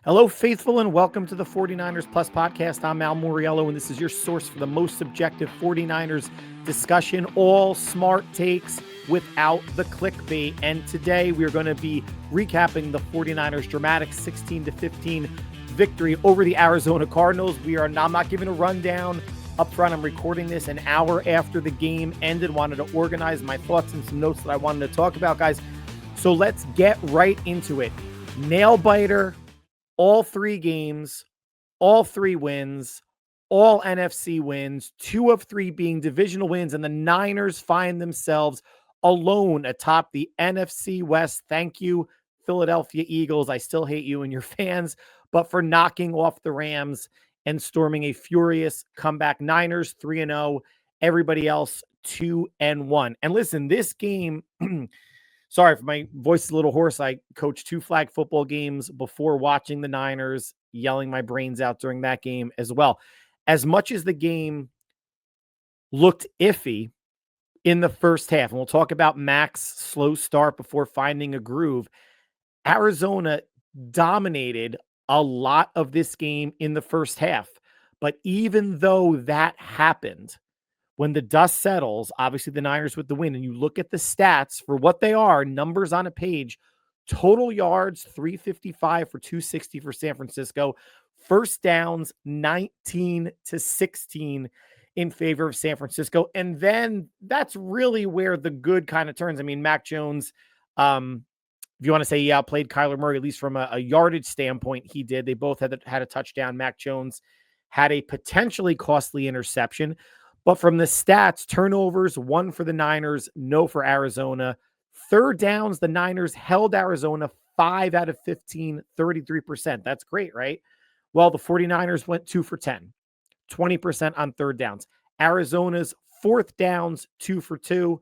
Hello, faithful, and welcome to the 49ers Plus podcast. I'm Al Moriello, and this is your source for the most subjective 49ers discussion, all smart takes without the clickbait. And today we are going to be recapping the 49ers' dramatic 16-15 victory over the Arizona Cardinals. I'm not giving a rundown up front. I'm recording this an hour after the game ended. Wanted to organize my thoughts and some notes that I wanted to talk about, guys. So let's get right into it. Nail biter. All three games, all three wins, all NFC wins, 2 of 3 being divisional wins, and the Niners find themselves alone atop the NFC West. Thank you, Philadelphia Eagles. I still hate you and your fans, but for knocking off the Rams and storming a furious comeback. Niners 3-0, everybody else 2-1. And listen, this game sorry if my voice is a little hoarse. I coached 2 flag football games before watching the Niners, yelling my brains out during that game as well. As much as the game looked iffy in the first half, and we'll talk about Mac's slow start before finding a groove, Arizona dominated a lot of this game in the first half. But even though that happened, when the dust settles, obviously the Niners with the win, and you look at the stats for what they are, numbers on a page, total yards, 355 for 260 for San Francisco, first downs, 19-16 in favor of San Francisco. And then that's really where the good kind of turns. I mean, Mac Jones, if you want to say he outplayed Kyler Murray, at least from a yardage standpoint, he did. They both had a touchdown. Mac Jones had a potentially costly interception. But from the stats, turnovers, 1 for the Niners, no for Arizona. Third downs, the Niners held Arizona 5 out of 15, 33%. That's great, right? Well, the 49ers went 2 for 10, 20% on third downs. Arizona's fourth downs, 2 for 2.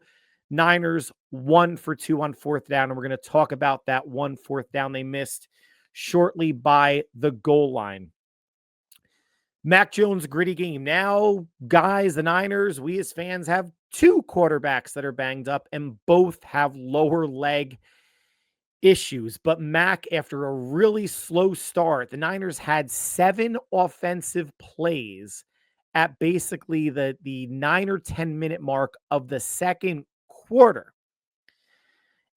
Niners 1 for 2 on fourth down. And we're going to talk about that 1 fourth down they missed shortly by the goal line. Mac Jones, gritty game. Now, guys, the Niners, we as fans have 2 quarterbacks that are banged up and both have lower leg issues. But Mac, after a really slow start, the Niners had 7 offensive plays at basically the 9 or 10 minute mark of the second quarter.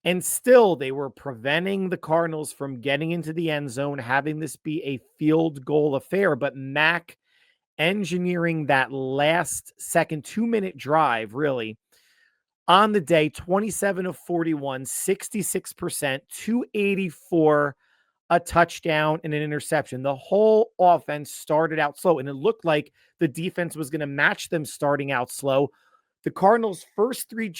And still, they were preventing the Cardinals from getting into the end zone, having this be a field goal affair. But Mac engineering that last second 2-minute drive, really, on the day, 27 of 41, 66%, 284, a touchdown and an interception. The whole offense started out slow, and it looked like the defense was going to match them starting out slow. The Cardinals' first three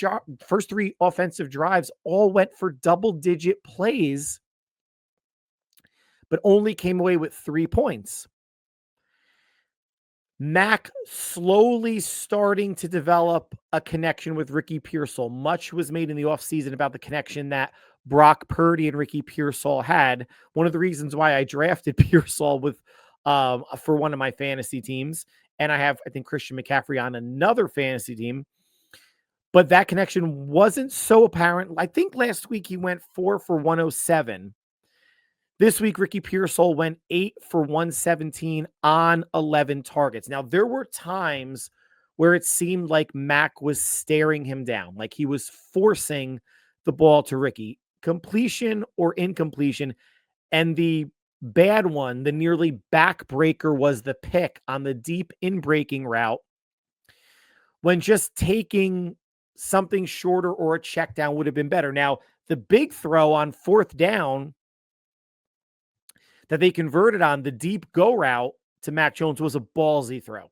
offensive drives all went for double-digit plays, but only came away with 3 points. Mac slowly starting to develop a connection with Ricky Pearsall. Much was made in the offseason about the connection that Brock Purdy and Ricky Pearsall had. One of the reasons why I drafted Pearsall for one of my fantasy teams. And I have, I think, Christian McCaffrey on another fantasy team. But that connection wasn't so apparent. I think last week he went 4 for 107. This week, Ricky Pearsall went 8 for 117 on 11 targets. Now, there were times where it seemed like Mac was staring him down, like he was forcing the ball to Ricky. Completion or incompletion. And the bad one, the nearly backbreaker, was the pick on the deep in-breaking route, when just taking something shorter or a check down would have been better. Now, the big throw on fourth down that they converted on, the deep go route to Mac Jones, was a ballsy throw.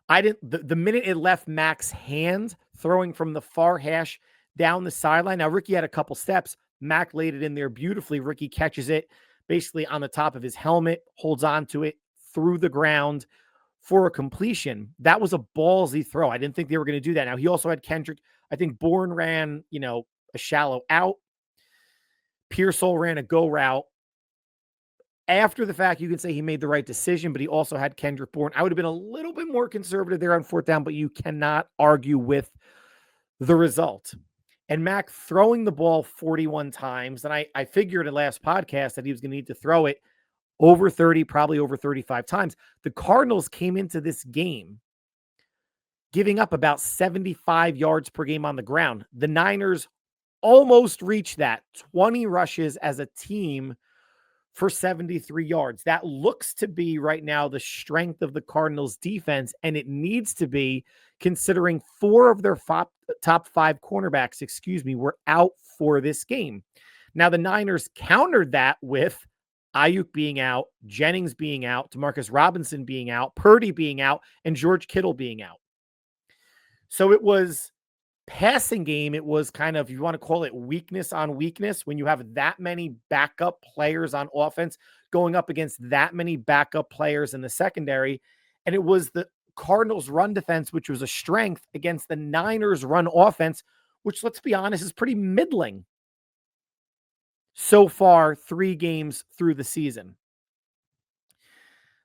The minute it left Mac's hand, throwing from the far hash down the sideline. Now, Ricky had a couple steps. Mac laid it in there beautifully. Ricky catches it basically on the top of his helmet, holds on to it through the ground for a completion. That was a ballsy throw. I didn't think they were going to do that. Now, he also had Kendrick. I think Bourne ran, a shallow out. Pearsall ran a go route. After the fact, you can say he made the right decision, but he also had Kendrick Bourne. I would have been a little bit more conservative there on fourth down, but you cannot argue with the result. And Mac throwing the ball 41 times, and I figured in last podcast that he was going to need to throw it over 30, probably over 35 times. The Cardinals came into this game giving up about 75 yards per game on the ground. The Niners almost reached that, 20 rushes as a team for 73 yards. That looks to be right now the strength of the Cardinals defense, and it needs to be, considering 4 of their top 5 cornerbacks, were out for this game. Now the Niners countered that with Ayuk being out, Jennings being out, Demarcus Robinson being out, Purdy being out, and George Kittle being out. So it was passing game. It was kind of, you want to call it weakness on weakness, when you have that many backup players on offense going up against that many backup players in the secondary. And it was the Cardinals run defense, which was a strength, against the Niners run offense, which, let's be honest, is pretty middling so far 3 games through the season.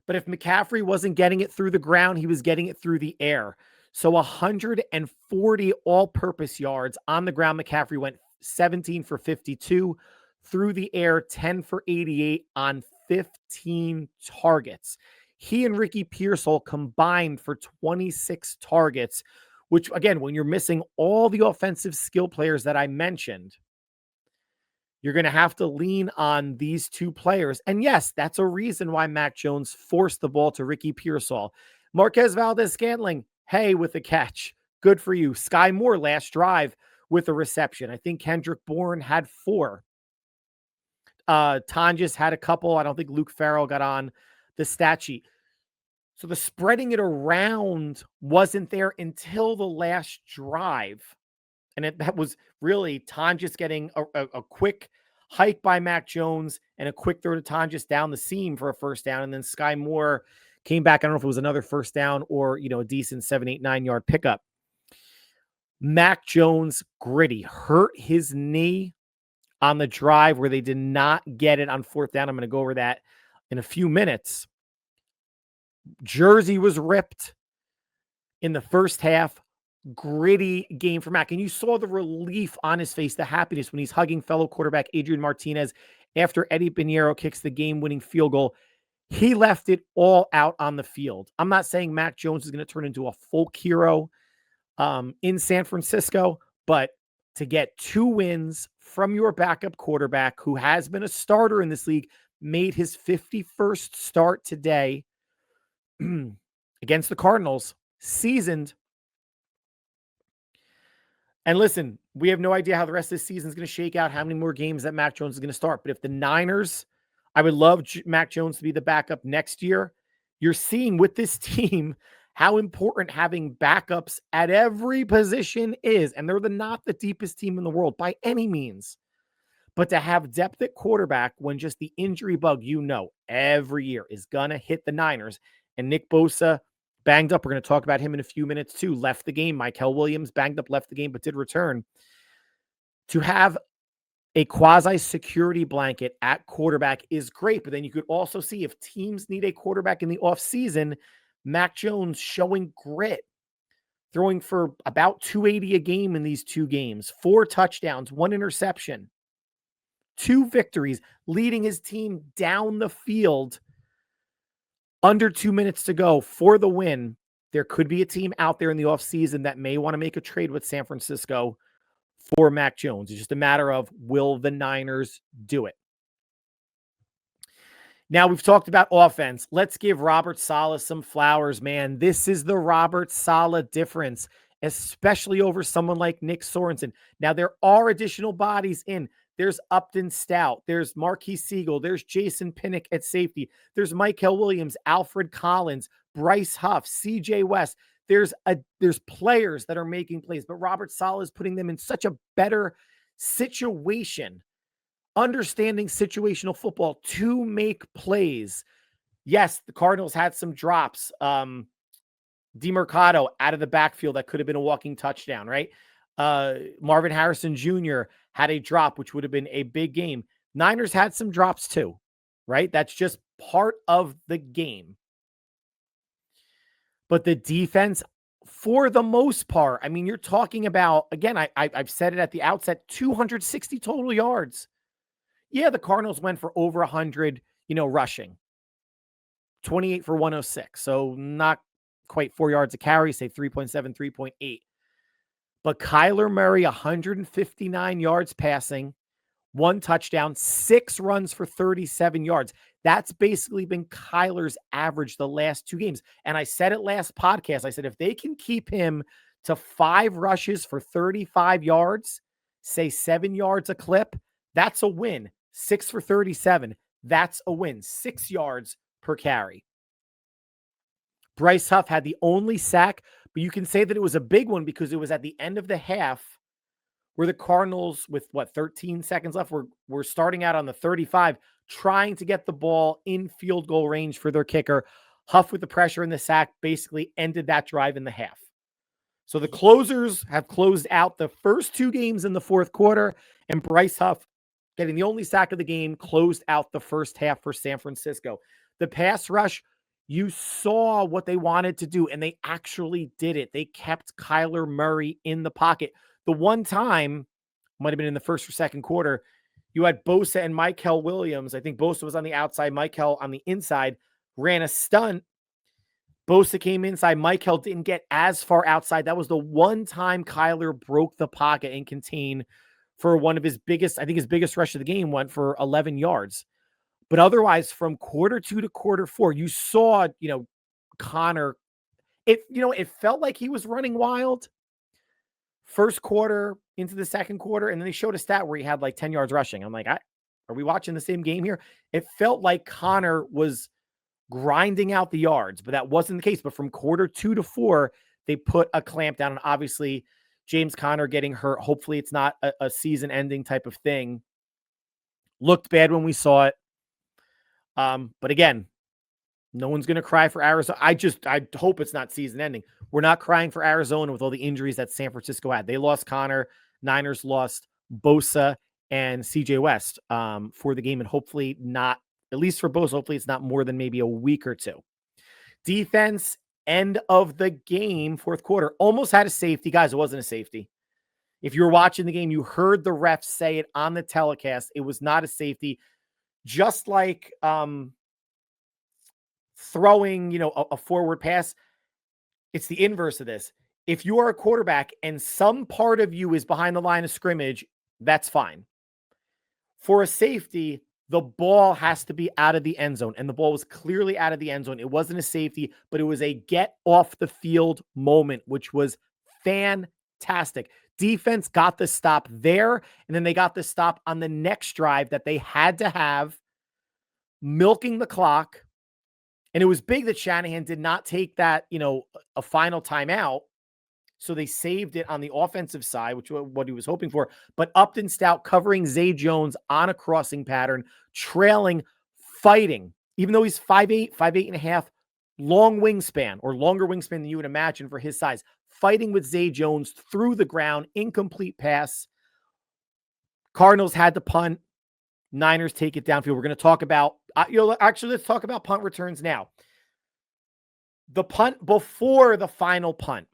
But if McCaffrey wasn't getting it through the ground, he was getting it through the air. So 140 all-purpose yards on the ground. McCaffrey went 17 for 52. Through the air, 10 for 88 on 15 targets. He and Ricky Pearsall combined for 26 targets, which, again, when you're missing all the offensive skill players that I mentioned, you're going to have to lean on these 2 players. And yes, that's a reason why Mac Jones forced the ball to Ricky Pearsall. Marquez Valdez-Scantling, hey, with a catch. Good for you. Sky Moore, last drive with a reception. I think Kendrick Bourne had 4. Tonjes had a couple. I don't think Luke Farrell got on the stat sheet. So the spreading it around wasn't there until the last drive. And that was really Tonjes getting a quick hike by Mac Jones and a quick throw to Tonjes down the seam for a first down. And then Sky Moore came back. I don't know if it was another first down or, a decent 7, 8, 9-yard pickup. Mac Jones, gritty, hurt his knee on the drive where they did not get it on 4th down. I'm going to go over that in a few minutes. Jersey was ripped in the first half. Gritty game for Mac. And you saw the relief on his face, the happiness when he's hugging fellow quarterback Adrian Martinez after Eddie Pinheiro kicks the game-winning field goal. He left it all out on the field. I'm not saying Mac Jones is going to turn into a folk hero in San Francisco, but to get 2 wins from your backup quarterback, who has been a starter in this league, made his 51st start today against the Cardinals, seasoned. And listen, we have no idea how the rest of this season is going to shake out, how many more games that Mac Jones is going to start. But if the Niners, I would love Mac Jones to be the backup next year. You're seeing with this team how important having backups at every position is. And they're not the deepest team in the world by any means. But to have depth at quarterback when just the injury bug, every year is going to hit the Niners. And Nick Bosa, banged up. We're going to talk about him in a few minutes too. Left the game. Mykel Williams, banged up, left the game, but did return. To have a quasi-security blanket at quarterback is great, but then you could also see if teams need a quarterback in the offseason, Mac Jones showing grit, throwing for about 280 a game in these 2 games, 4 touchdowns, 1 interception, 2 victories, leading his team down the field under 2 minutes to go for the win. There could be a team out there in the offseason that may want to make a trade with San Francisco for Mac Jones. It's just a matter of, will the Niners do it? Now, we've talked about offense. Let's give Robert Saleh some flowers, man. This is the Robert Saleh difference, especially over someone like Nick Sorensen. Now, there are additional bodies in. There's Upton Stout. There's Marquis Siegel. There's Jason Pinnock at safety. There's Mykel Williams, Alfred Collins, Bryce Huff, CJ West. There's players that are making plays, but Robert Saleh is putting them in such a better situation, understanding situational football to make plays. Yes, the Cardinals had some drops. DeMercado out of the backfield that could have been a walking touchdown, right? Marvin Harrison Jr. had a drop, which would have been a big game. Niners had some drops too, right? That's just part of the game. But the defense, for the most part, I mean, you're talking about, again, I've said it at the outset, 260 total yards. Yeah, the Cardinals went for over 100, rushing. 28 for 106. So not quite 4 yards a carry, say 3.7, 3.8. But Kyler Murray, 159 yards passing, 1 touchdown, 6 runs for 37 yards. That's basically been Kyler's average the last 2 games. And I said it last podcast. I said, if they can keep him to 5 rushes for 35 yards, say 7 yards a clip, that's a win. 6 for 37, that's a win. 6 yards per carry. Bryce Huff had the only sack, but you can say that it was a big one because it was at the end of the half where the Cardinals, with 13 seconds left, were starting out on the 35, trying to get the ball in field goal range for their kicker. Huff, with the pressure and the sack, basically ended that drive in the half. So the closers have closed out the first 2 games in the fourth quarter, and Bryce Huff, getting the only sack of the game, closed out the first half for San Francisco. The pass rush, you saw what they wanted to do, and they actually did it. They kept Kyler Murray in the pocket. The one time, might have been in the first or second quarter, you had Bosa and Michael Williams. I think Bosa was on the outside, Michael on the inside, ran a stunt. Bosa came inside. Michael didn't get as far outside. That was the one time Kyler broke the pocket and contained for one of his biggest, I think his biggest rush of the game went for 11 yards. But otherwise, from quarter 2 to quarter 4, you saw, Connor, it felt like he was running wild first quarter into the second quarter. And then they showed a stat where he had like 10 yards rushing. I'm like, are we watching the same game here? It felt like Connor was grinding out the yards, but that wasn't the case. But from quarter 2 to 4, they put a clamp down. And obviously, James Conner getting hurt. Hopefully it's not a season-ending type of thing. Looked bad when we saw it. But again, no one's going to cry for Arizona. I hope it's not season-ending. We're not crying for Arizona with all the injuries that San Francisco had. They lost Conner. Niners lost Bosa and CJ West for the game. And hopefully not, at least for Bosa, hopefully it's not more than maybe a week or 2. Defense, end of the game, fourth quarter, almost had a safety. Guys, it wasn't a safety. If you were watching the game, you heard the refs say it on the telecast. It was not a safety. Just like throwing, a forward pass, it's the inverse of this. If you are a quarterback and some part of you is behind the line of scrimmage, that's fine. For a safety, the ball has to be out of the end zone, and the ball was clearly out of the end zone. It wasn't a safety, but it was a get off the field moment, which was fantastic. Defense got the stop there, and then they got the stop on the next drive that they had to have, milking the clock. And it was big that Shanahan did not take that, a final timeout. So they saved it on the offensive side, which was what he was hoping for. But Upton Stout covering Zay Jones on a crossing pattern, trailing, fighting, even though he's 5'8", 5'8.5", long wingspan, or longer wingspan than you would imagine for his size, fighting with Zay Jones through the ground, incomplete pass. Cardinals had to punt. Niners take it downfield. We're going to talk about, actually, let's talk about punt returns now. The punt before the final punt.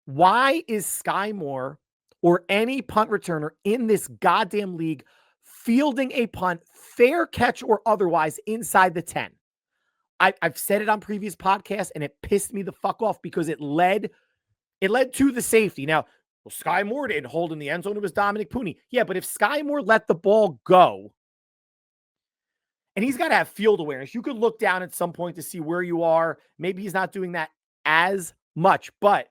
Why is Sky Moore or any punt returner in this goddamn league fielding a punt, fair catch or otherwise, inside the 10? I've said it on previous podcasts, and it pissed me the fuck off because it led to the safety. Now, Sky Moore didn't hold in the end zone. It was Dominic Pooney. Yeah, but if Sky Moore let the ball go, and he's got to have field awareness. You could look down at some point to see where you are. Maybe he's not doing that as much, but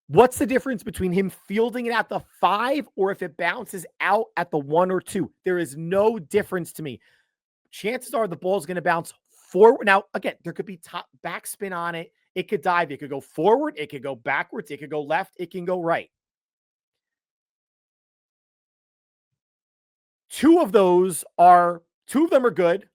what's the difference between him fielding it at the 5 or if it bounces out at the 1 or 2? There is no difference to me. Chances are the ball's going to bounce forward. Now, again, there could be top backspin on it. It could dive. It could go forward. It could go backwards. It could go left. It can go right. 2 of them are good,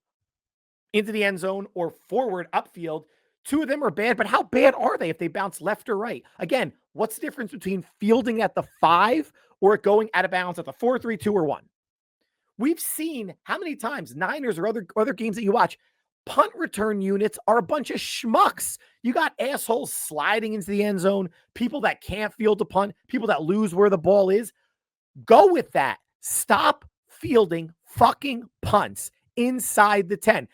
into the end zone or forward upfield. 2 of them are bad, but how bad are they if they bounce left or right? Again, what's the difference between fielding at the 5 or it going out of bounds at the 4, 3, 2, or 1? We've seen how many times, Niners or other games that you watch, punt return units are a bunch of schmucks. You got assholes sliding into the end zone, people that can't field a punt, people that lose where the ball is. Go with that. Stop fielding fucking punts inside the 10.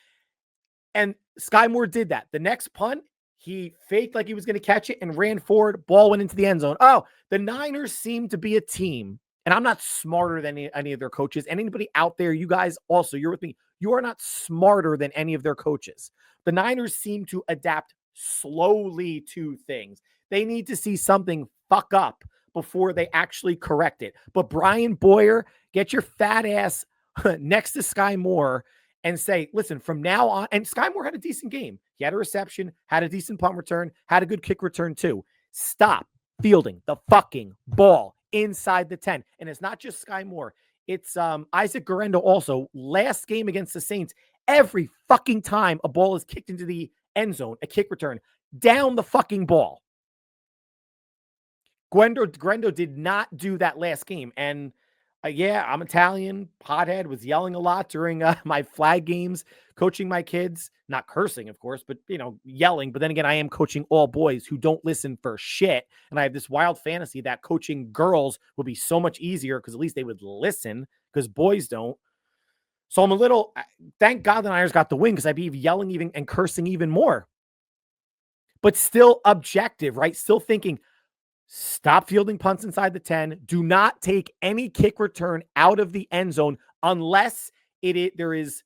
And Sky Moore did that. The next punt, he faked like he was going to catch it and ran forward. Ball went into the end zone. Oh, the Niners seem to be a team, and I'm not smarter than any of their coaches. And anybody out there, you guys also, you're with me. You are not smarter than any of their coaches. The Niners seem to adapt slowly to things. They need to see something fuck up before they actually correct it. But Brian Boyer, get your fat ass next to Sky Moore and say, listen, from now on, and Sky Moore had a decent game. He had a reception, had a decent punt return, had a good kick return too. Stop fielding the fucking ball inside the 10. And it's not just Sky Moore. It's Isaac Guerrero also. Last game against the Saints, every fucking time a ball is kicked into the end zone, a kick return, down the fucking ball. Guerrero did not do that last game. And yeah, I'm Italian. Pothead was yelling a lot during my flag games, coaching my kids, not cursing, of course, but, yelling. But then again, I am coaching all boys who don't listen for shit. And I have this wild fantasy that coaching girls would be so much easier because at least they would listen because boys don't. So I'm a little, thank God the Niners got the win because I'd be yelling even and cursing even more. But still objective, right? Still thinking, stop fielding punts inside the 10. Do not take any kick return out of the end zone unless there is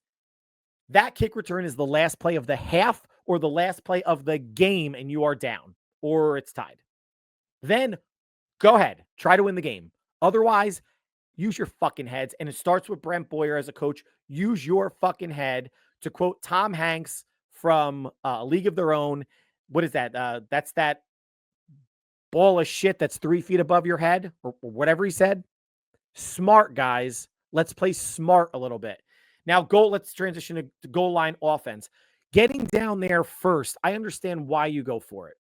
that kick return is the last play of the half or the last play of the game and you are down or it's tied. Then go ahead, try to win the game. Otherwise, use your fucking heads. And it starts with Brent Boyer as a coach. Use your fucking head. To quote Tom Hanks from A League of Their Own. What is that? That's that ball of shit that's 3 feet above your head or whatever he said. Smart, guys. Let's play smart a little bit. Now, let's transition to goal line offense. Getting down there first, I understand why you go for it,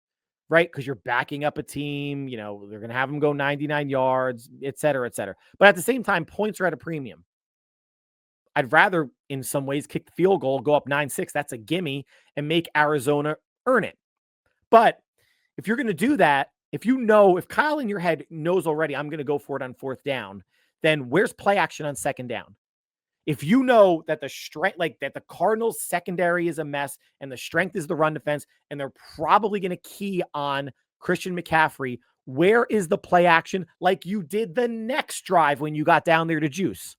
right? Because you're backing up a team. They're going to have them go 99 yards, et cetera, et cetera. But at the same time, points are at a premium. I'd rather, in some ways, kick the field goal, go up 9-6. That's a gimme, and make Arizona earn it. But if you're going to do that, if Kyle in your head knows already, I'm going to go for it on 4th down, then where's play action on 2nd down? If you know that that the Cardinals secondary is a mess and the strength is the run defense, and they're probably going to key on Christian McCaffrey, where is the play action like you did the next drive when you got down there to juice?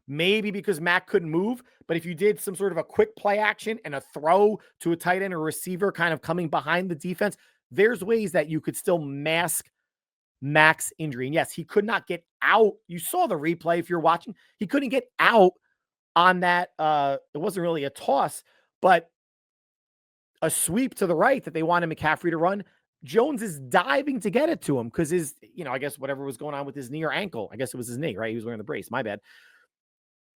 Maybe because Mac couldn't move, but if you did some sort of a quick play action and a throw to a tight end or receiver kind of coming behind the defense, there's ways that you could still mask Mac's injury. And yes, he could not get out. You saw the replay if you're watching. He couldn't get out on that. It wasn't really a toss, but a sweep to the right that they wanted McCaffrey to run. Jones is diving to get it to him because his, I guess whatever was going on with his knee or ankle. I guess it was his knee, right? He was wearing the brace. My bad.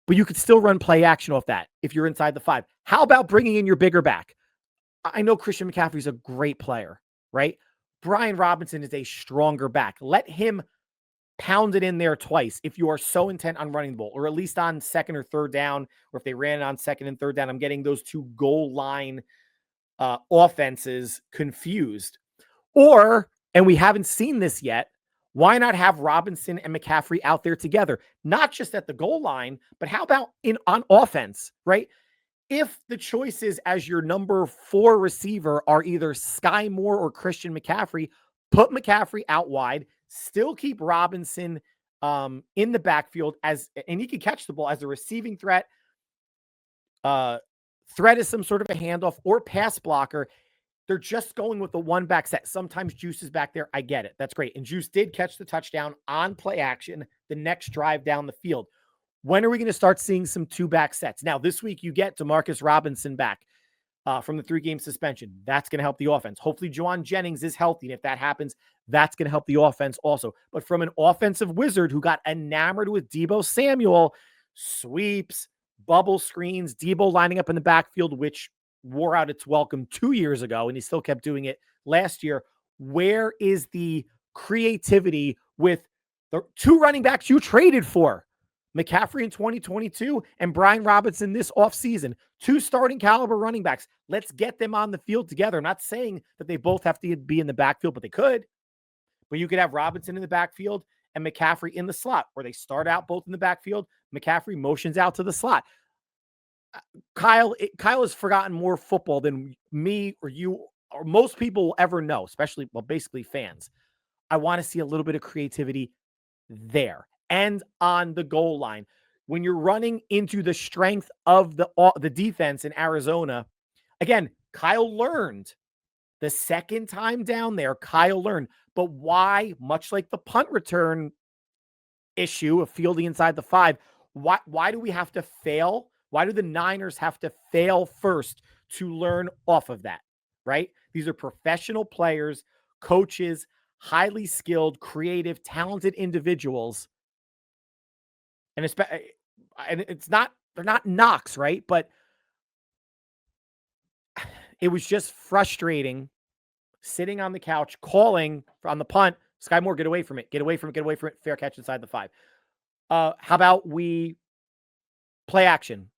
But you could still run play action off that if you're inside the 5. How about bringing in your bigger back? I know Christian McCaffrey's a great player, right? Brian Robinson is a stronger back. Let him pound it in there twice if you are so intent on running the ball, or at least on 2nd or 3rd down, or if they ran it on 2nd and 3rd down. I'm getting those two goal line offenses confused. And we haven't seen this yet, why not have Robinson and McCaffrey out there together? Not just at the goal line, but how about on offense, right? If the choices as your number 4 receiver are either Sky Moore or Christian McCaffrey, put McCaffrey out wide, still keep Robinson in the backfield and he can catch the ball as a receiving threat. Threat is some sort of a handoff or pass blocker. They're just going with the 1 back set. Sometimes Juice is back there. I get it. That's great. And Juice did catch the touchdown on play action the next drive down the field. When are we going to start seeing some 2 back sets? Now, this week you get Demarcus Robinson back from the 3-game suspension. That's going to help the offense. Hopefully, Juwan Jennings is healthy. And if that happens, that's going to help the offense also. But from an offensive wizard who got enamored with Deebo Samuel, sweeps, bubble screens, Deebo lining up in the backfield, which wore out its welcome 2 years ago, and he still kept doing it last year. Where is the creativity with the 2 running backs you traded for? McCaffrey in 2022 and Brian Robinson this offseason. 2 starting caliber running backs. Let's get them on the field together. I'm not saying that they both have to be in the backfield, but they could. But you could have Robinson in the backfield and McCaffrey in the slot, where they start out both in the backfield. McCaffrey motions out to the slot. Kyle has forgotten more football than me or you or most people will ever know, especially, well, basically fans. I want to see a little bit of creativity there and on the goal line. When you're running into the strength of the defense in Arizona, again, Kyle learned the second time down there. Kyle learned, but why? Much like the punt return issue of fielding inside the 5, why do we have to fail? Why do the Niners have to fail first to learn off of that? Right? These are professional players, coaches, highly skilled, creative, talented individuals. And it's not, they're not knocks, right? But it was just frustrating sitting on the couch calling on the punt. Sky Moore, get away from it. Get away from it. Get away from it. Fair catch inside the 5. How about we play action?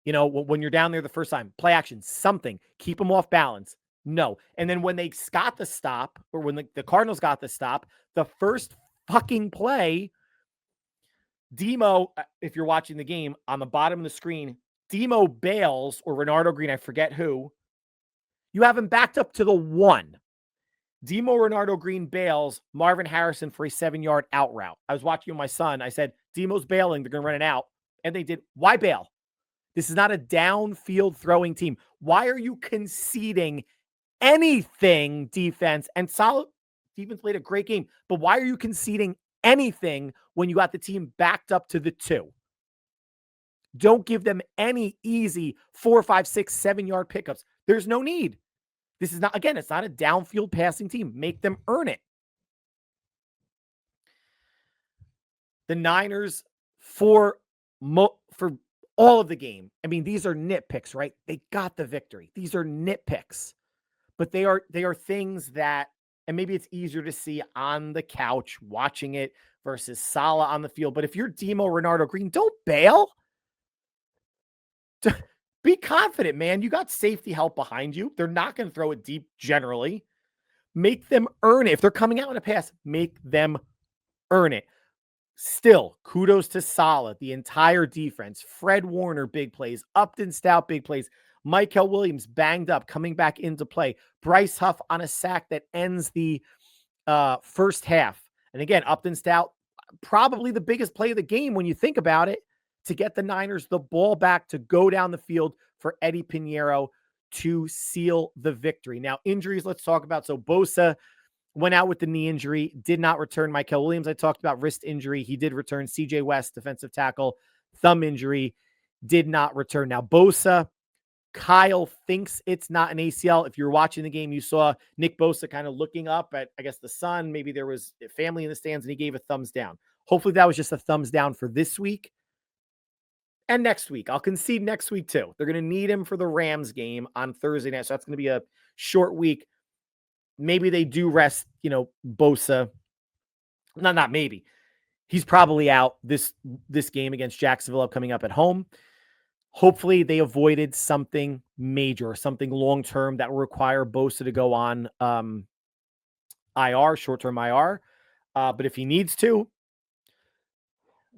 You know, when you're down there the first time, play action, something. Keep them off balance. No. And then when they got the stop, or when the Cardinals got the stop, the first fucking play, Demo, if you're watching the game, on the bottom of the screen, Demo bails, or Renardo Green, I forget who. You have him backed up to the 1. Demo Renardo Green bails Marvin Harrison for a 7-yard out route. I was watching with my son. I said, Demo's bailing. They're going to run it out. And they did. Why bail? This is not a downfield throwing team. Why are you conceding anything, defense? And solid defense played a great game. But why are you conceding anything when you got the team backed up to the 2? Don't give them any easy 4, 5, 6, 7-yard pickups. There's no need. This is not, again, it's not a downfield passing team. Make them earn it. The Niners, for all of the game, I mean, these are nitpicks, right? They got the victory. These are nitpicks. But they are things that, and maybe it's easier to see on the couch watching it versus Saleh on the field. But if you're Demo Renardo Green, don't bail. Be confident, man. You got safety help behind you. They're not going to throw it deep generally. Make them earn it. If they're coming out in a pass, make them earn it. Still, kudos to Saleh, the entire defense. Fred Warner, big plays. Upton Stout, big plays. Michael Williams, banged up, coming back into play. Bryce Huff on a sack that ends the first half. And again, Upton Stout, probably the biggest play of the game when you think about it, to get the Niners the ball back to go down the field for Eddie Pinheiro to seal the victory. Now, injuries, let's talk about. So Bosa went out with the knee injury, did not return. Michael Williams, I talked about wrist injury. He did return. CJ West, defensive tackle, thumb injury, did not return. Now, Bosa, Kyle thinks it's not an ACL. If you're watching the game, you saw Nick Bosa kind of looking up at, I guess, the sun. Maybe there was a family in the stands and he gave a thumbs down. Hopefully that was just a thumbs down for this week. And next week, I'll concede next week too. They're going to need him for the Rams game on Thursday night. So that's going to be a short week. Maybe they do rest, Bosa. Not maybe. He's probably out this game against Jacksonville coming up at home. Hopefully they avoided something major, something long-term that will require Bosa to go on IR, short-term IR. But if he needs to,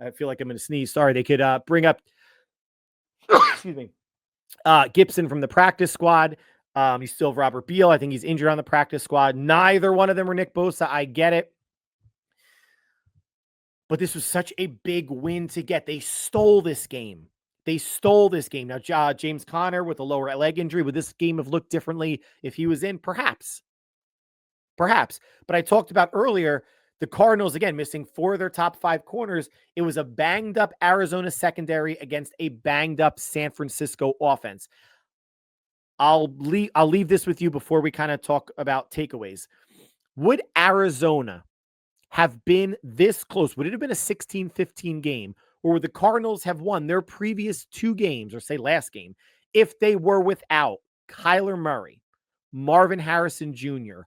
I feel like I'm going to sneeze. Sorry. They could bring up excuse me, Gibson from the practice squad. You still have Robert Beal. I think he's injured on the practice squad. Neither one of them are Nick Bosa. I get it. But this was such a big win to get. They stole this game. Now, James Conner with a lower leg injury. Would this game have looked differently if he was in? Perhaps. But I talked about earlier, the Cardinals, again, missing 4 of their top 5 corners. It was a banged-up Arizona secondary against a banged-up San Francisco offense. I'll leave this with you before we kind of talk about takeaways. Would Arizona have been this close? Would it have been a 16-15 game? Or would the Cardinals have won their previous 2 games, or say last game, if they were without Kyler Murray, Marvin Harrison Jr.,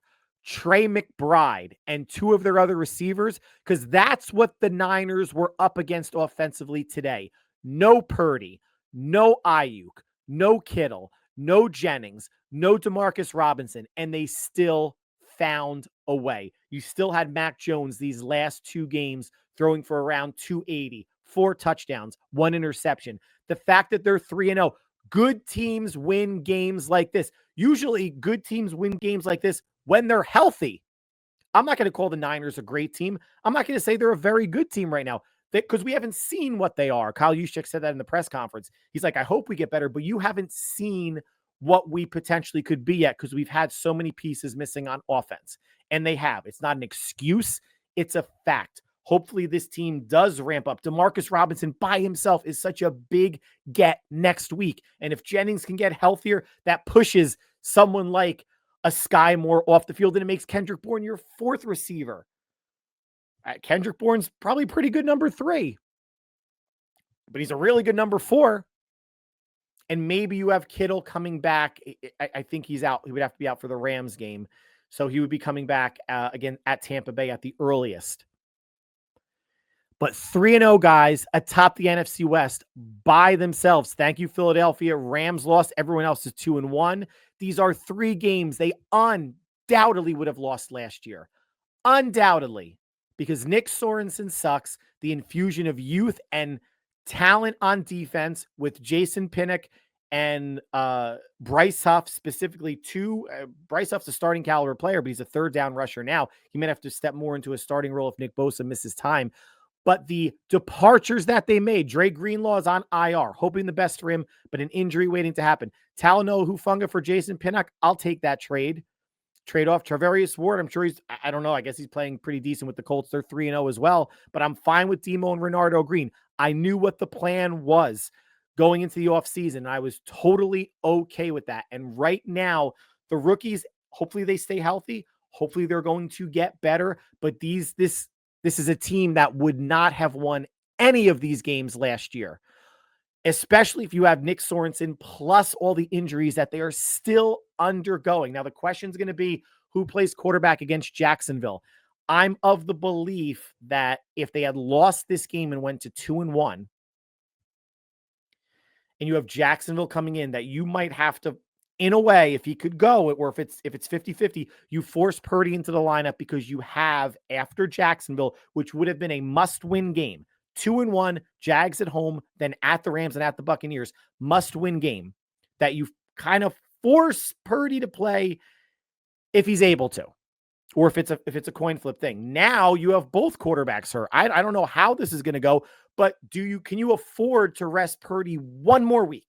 Trey McBride, and 2 of their other receivers? Because that's what the Niners were up against offensively today. No Purdy, no Ayuk, no Kittle, no Jennings, no Demarcus Robinson, and they still found a way. You still had Mac Jones these last 2 games throwing for around 280, 4 touchdowns, 1 interception. The fact that they're 3-0, Good teams win games like this. Usually good teams win games like this when they're healthy. I'm not going to call the Niners a great team. I'm not going to say they're a very good team right now because we haven't seen what they are. Kyle Juszczyk said that in the press conference. He's like, I hope we get better, but you haven't seen what we potentially could be yet because we've had so many pieces missing on offense. And they have. It's not an excuse. It's a fact. Hopefully this team does ramp up. Demarcus Robinson by himself is such a big get next week. And if Jennings can get healthier, that pushes someone like a Sky Moore off the field, and it makes Kendrick Bourne your fourth receiver. Kendrick Bourne's probably pretty good number 3, but he's a really good number 4. And maybe you have Kittle coming back. I think he's out. He would have to be out for the Rams game. So he would be coming back again at Tampa Bay at the earliest. But 3-0 guys atop the NFC West by themselves. Thank you, Philadelphia. Rams lost. Everyone else is 2-1. These are 3 games they undoubtedly would have lost last year. Undoubtedly. Because Nick Sorensen sucks. The infusion of youth and talent on defense with Jason Pinnock and Bryce Huff, specifically Bryce Huff's a starting caliber player, but he's a third down rusher now. He might have to step more into a starting role if Nick Bosa misses time. But the departures that they made, Dre Greenlaw is on IR, hoping the best for him, but an injury waiting to happen. Talanoa Hufanga for Jason Pinnock, I'll take that trade off. Charvarius Ward, I'm sure I don't know, I guess he's playing pretty decent with the Colts. They're 3-0 as well, but I'm fine with Demo and Renardo Green. I knew what the plan was going into the offseason. I was totally okay with that. And right now, the rookies, hopefully they stay healthy. Hopefully they're going to get better, but this is a team that would not have won any of these games last year, especially if you have Nick Sorensen plus all the injuries that they are still undergoing. Now, the question is going to be who plays quarterback against Jacksonville. I'm of the belief that if they had lost this game and went to 2-1, and you have Jacksonville coming in, that you might have to, in a way, if he could go, or if it's 50-50, you force Purdy into the lineup because you have, after Jacksonville, which would have been a must-win game, 2-1, Jags at home, then at the Rams and at the Buccaneers, must-win game, that you kind of force Purdy to play if he's able to, or if it's a coin flip thing. Now you have both quarterbacks hurt. I don't know how this is going to go, but can you afford to rest Purdy one more week?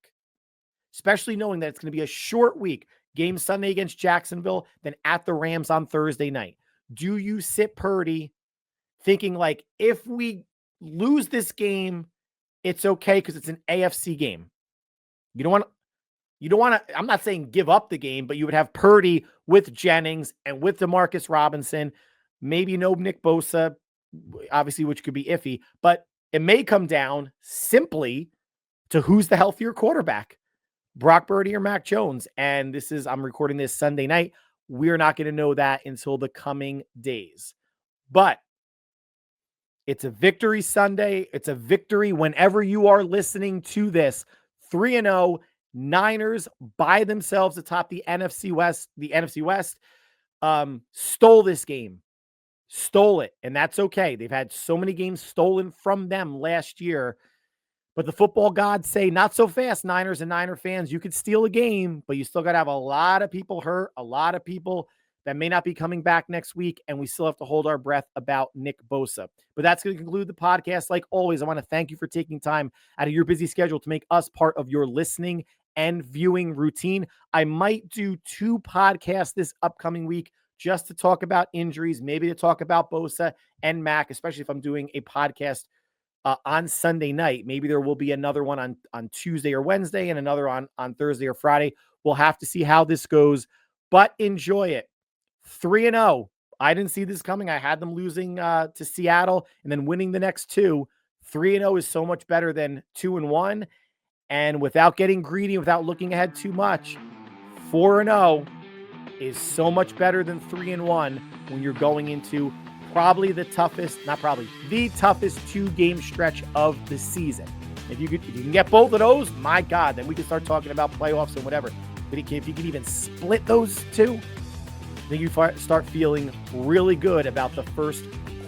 Especially knowing that it's going to be a short week. Game Sunday against Jacksonville, then at the Rams on Thursday night. Do you sit Purdy thinking like, if we lose this game, it's okay because it's an AFC game? You don't want to, I'm not saying give up the game, but you would have Purdy with Jennings and with DeMarcus Robinson, maybe no Nick Bosa, obviously, which could be iffy, but it may come down simply to who's the healthier quarterback. Brock Purdy or Mac Jones. And I'm recording this Sunday night. We're not going to know that until the coming days. But it's a victory Sunday. It's a victory whenever you are listening to this. 3-0, Niners by themselves atop the NFC West. The NFC West stole this game. Stole it. And that's okay. They've had so many games stolen from them last year. But the football gods say, not so fast, Niners and Niner fans. You could steal a game, but you still got to have a lot of people hurt, a lot of people that may not be coming back next week, and we still have to hold our breath about Nick Bosa. But that's going to conclude the podcast. Like always, I want to thank you for taking time out of your busy schedule to make us part of your listening and viewing routine. I might do 2 podcasts this upcoming week just to talk about injuries, maybe to talk about Bosa and Mac, especially if I'm doing a podcast on Sunday night. Maybe there will be another one on Tuesday or Wednesday and another on Thursday or Friday. We'll have to see how this goes, but enjoy it. 3-0. I didn't see this coming. I had them losing to Seattle and then winning the next 2. 3-0 is so much better than 2-1. And without getting greedy, without looking ahead too much, 4-0 is so much better than 3-1 when you're going into the toughest 2-game stretch of the season. If you can get both of those, my God, then we can start talking about playoffs and whatever. But if you can even split those 2, then you start feeling really good about the first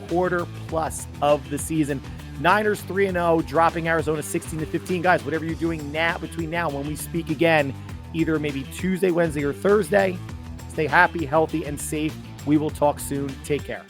quarter plus of the season. Niners 3-0, dropping Arizona 16-15. Guys, whatever you're doing now, between now and when we speak again, either maybe Tuesday, Wednesday, or Thursday, stay happy, healthy, and safe. We will talk soon. Take care.